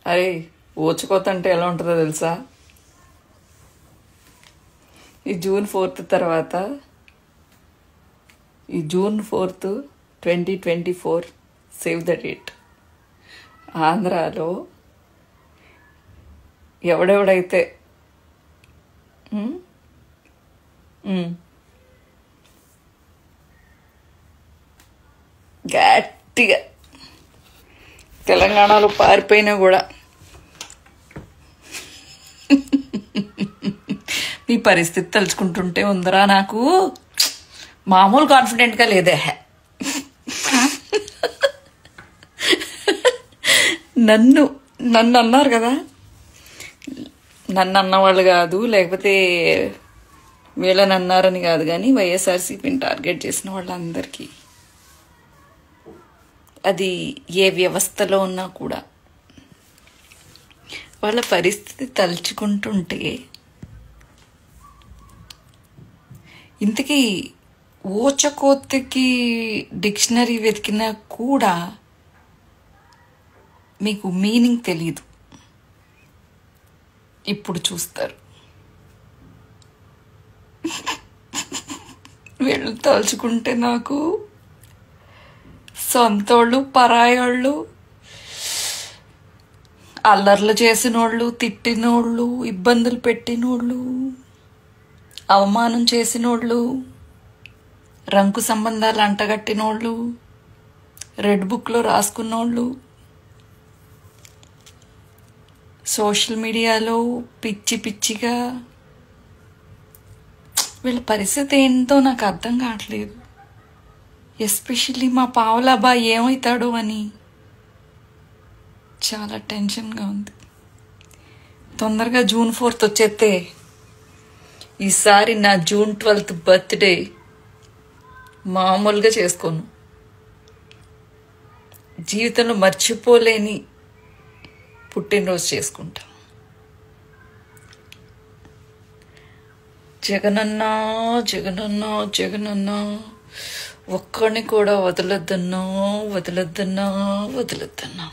అరే ఊచకోత అంటే ఎలా ఉంటుందో తెలుసా? ఈ జూన్ 4 తర్వాత, ఈ జూన్ 4, 2024 సేవ్ ద డేట్, ఆంధ్రాలో ఎవడెవడైతే గట్టిగా తెలంగాణలో పారిపోయినా కూడా మీ పరిస్థితి తలుచుకుంటుంటే ఉందరా నాకు మామూలు కాన్ఫిడెంట్గా లేదే. నన్ను అన్నారు కదా, నన్ను అన్నవాళ్ళు కాదు, లేకపోతే వీళ్ళని అన్నారని కాదు, కానీ వైఎస్ఆర్సీపీని టార్గెట్ చేసిన వాళ్ళందరికీ అది ఏ వ్యవస్థలో ఉన్నా కూడా వాళ్ళ పరిస్థితి తలుచుకుంటుంటే, ఇంతకీ ఊచకోతకి డిక్షనరీ వెతికినా కూడా మీకు మీనింగ్ తెలీదు. ఇప్పుడు చూస్తారు. వీళ్ళు తలుచుకుంటే నాకు సొంతోళ్ళు, పరాయోళ్ళు, అల్లర్లు చేసినోళ్ళు, తిట్టినోళ్ళు, ఇబ్బందులు పెట్టినోళ్ళు, అవమానం చేసినోళ్ళు, రంకు సంబంధాలు అంటగట్టినోళ్ళు, రెడ్ బుక్లో రాసుకున్నోళ్ళు, సోషల్ మీడియాలో పిచ్చి పిచ్చిగా, వీళ్ళ పరిస్థితి ఏంటో నాకు అర్థం కావట్లేదు. ఎస్పెషల్లీ మా పావులాబా ఏమవుతాడో అని చాలా టెన్షన్గా ఉంది. తొందరగా జూన్ 4 వచ్చేస్తే ఈసారి నా జూన్ 12 బర్త్డే మామూలుగా చేసుకోను. జీవితంలో మర్చిపోలేని పుట్టినరోజు చేసుకుంటా. జగనన్నా జగనన్నా జగనన్నా ఒక్కడిని కూడా వదలొద్దన్నా వదలొద్దన్నా వదలొద్దన్నా.